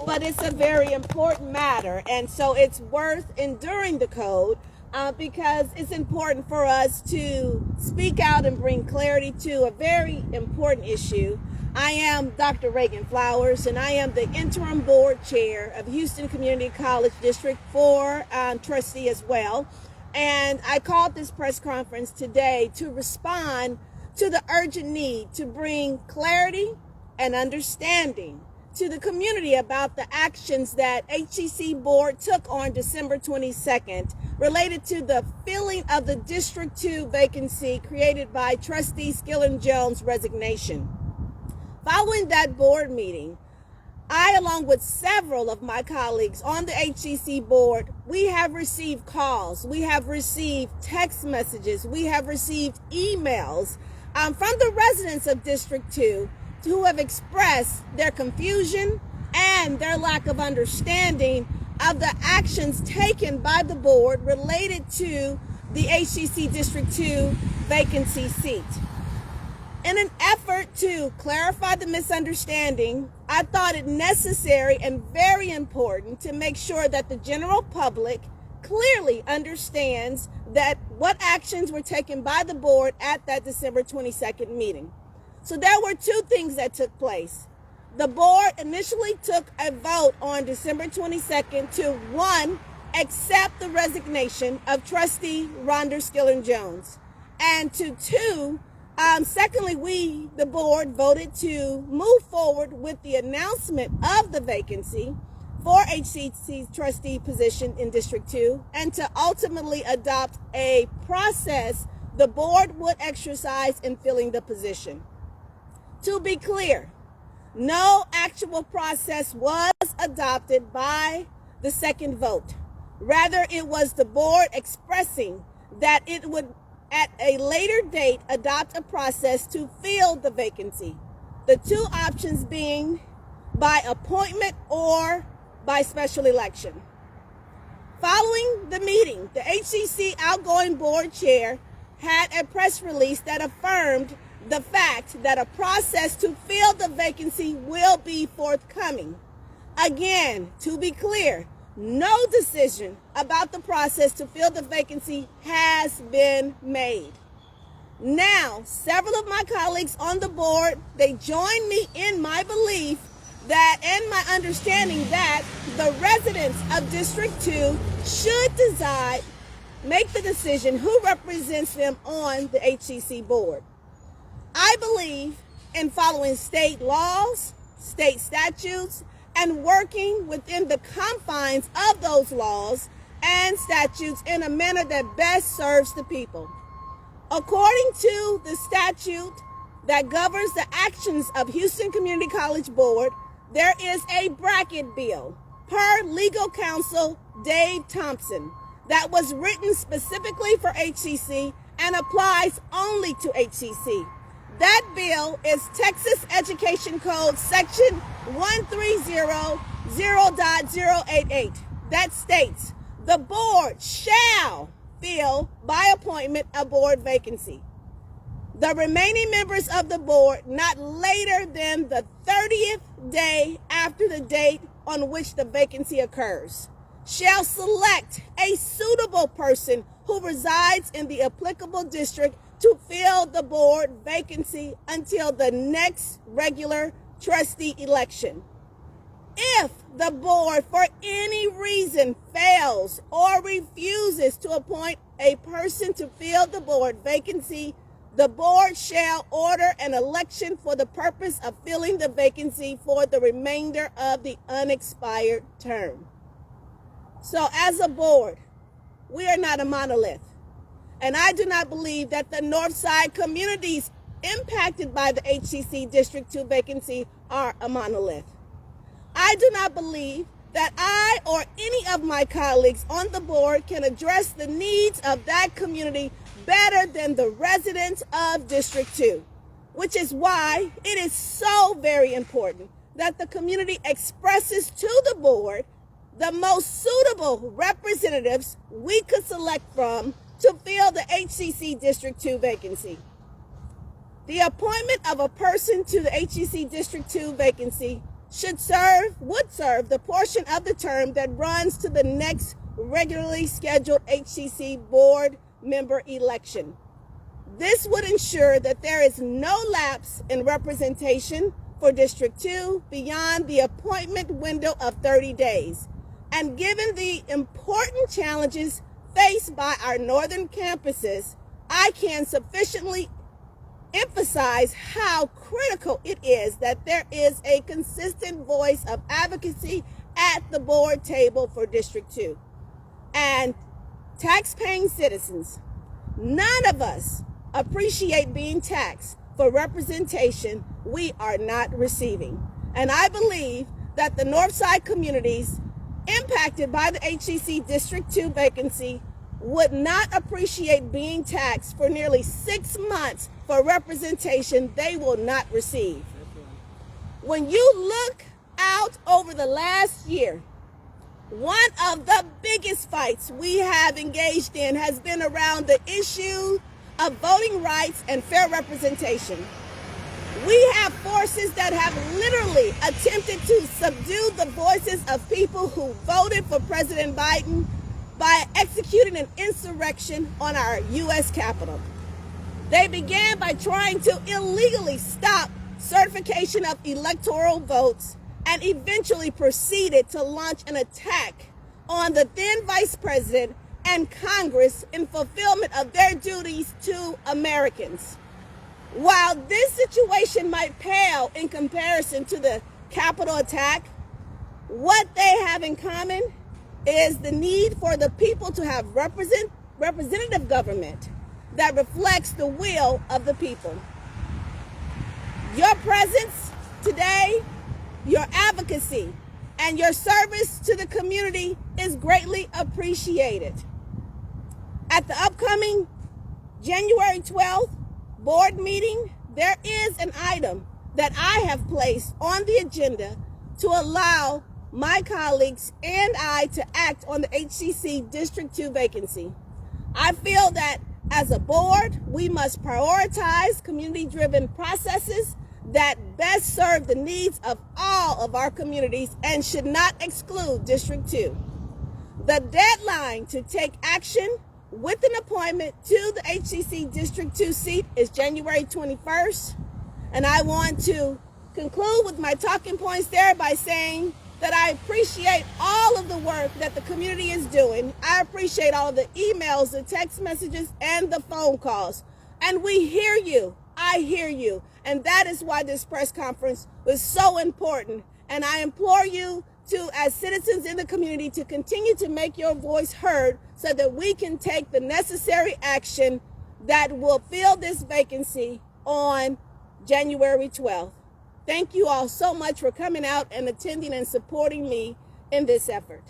but it's a very important matter, and so it's worth enduring the code because it's important for us to speak out and bring clarity to a very important issue. I am Dr. Reagan Flowers, and I am the interim board chair of Houston Community College District IV, trustee as well. And I called this press conference today to respond to the urgent need to bring clarity and understanding to the community about the actions that HCC Board took on December 22nd related to the filling of the District II vacancy created by Trustee Skillern-Jones' resignation. Following that board meeting, I, along with several of my colleagues on the HCC Board, we have received calls, we have received text messages, we have received emails from the residents of District II who have expressed their confusion and their lack of understanding of the actions taken by the board related to the HCC District II vacancy seat. In an effort to clarify the misunderstanding, I thought it necessary and very important to make sure that the general public clearly understands that what actions were taken by the board at that December 22nd meeting. So there were two things that took place. The board initially took a vote on December 22nd to, one, accept the resignation of Trustee Rhonda Skillern-Jones, and to two, secondly, we, the board, voted to move forward with the announcement of the vacancy for HCC's trustee position in District 2 and to ultimately adopt a process the board would exercise in filling the position. To be clear, no actual process was adopted by the second vote. Rather, it was the board expressing that it would at a later date adopt a process to fill the vacancy. The two options being by appointment or by special election. Following the meeting, the HCC outgoing board chair had a press release that affirmed the fact that a process to fill the vacancy will be forthcoming. Again, to be clear, no decision about the process to fill the vacancy has been made. Now, several of my colleagues on the board, they join me in my belief that and my understanding that the residents of District 2 should make the decision who represents them on the HCC board. I believe in following state laws, state statutes, and working within the confines of those laws and statutes in a manner that best serves the people. According to the statute that governs the actions of Houston Community College Board, there is a bracket bill per legal counsel Dave Thompson that was written specifically for HCC and applies only to HCC. That bill is Texas Education Code Section 1300.088. That states, the board shall fill by appointment a board vacancy. The remaining members of the board, not later than the 30th day after the date on which the vacancy occurs, shall select a suitable person who resides in the applicable district to fill the board vacancy until the next regular trustee election. If the board, for any reason, fails or refuses to appoint a person to fill the board vacancy, the board shall order an election for the purpose of filling the vacancy for the remainder of the unexpired term. So as a board, we are not a monolith. And I do not believe that the Northside communities impacted by the HCC District II vacancy are a monolith. I do not believe that I or any of my colleagues on the board can address the needs of that community better than the residents of District 2, which is why it is so very important that the community expresses to the board the most suitable representatives we could select from to fill the HCC District 2 vacancy. The appointment of a person to the HCC District 2 vacancy would serve the portion of the term that runs to the next regularly scheduled HCC Board member election. This would ensure that there is no lapse in representation for District 2 beyond the appointment window of 30 days. And given the important challenges faced by our northern campuses, I can sufficiently emphasize how critical it is that there is a consistent voice of advocacy at the board table for District 2. And tax-paying citizens, none of us appreciate being taxed for representation we are not receiving. And I believe that the Northside communities impacted by the HCC District II vacancy would not appreciate being taxed for nearly 6 months for representation they will not receive. When you look out over the last year, one of the biggest fights we have engaged in has been around the issue of voting rights and fair representation. We have forces that have literally attempted to subdue the voices of people who voted for President Biden by executing an insurrection on our U.S. Capitol. They began by trying to illegally stop certification of electoral votes and eventually proceeded to launch an attack on the then Vice President and Congress in fulfillment of their duties to Americans. While this situation might pale in comparison to the Capitol attack, what they have in common is the need for the people to have representative government that reflects the will of the people. Your presence today, your advocacy, and your service to the community is greatly appreciated. At the upcoming January 12th board meeting, there is an item that I have placed on the agenda to allow my colleagues and I to act on the HCC District II vacancy. I feel that as a board, we must prioritize community-driven processes that best serve the needs of all of our communities and should not exclude District 2. The deadline to take action with an appointment to the HCC District 2 seat is January 21st. And I want to conclude with my talking points there by saying that I appreciate all of the work that the community is doing. I appreciate all of the emails, the text messages, and the phone calls. And we hear you. I hear you. And that is why this press conference was so important. And I implore you to, as citizens in the community, to continue to make your voice heard so that we can take the necessary action that will fill this vacancy on January 12th. Thank you all so much for coming out and attending and supporting me in this effort.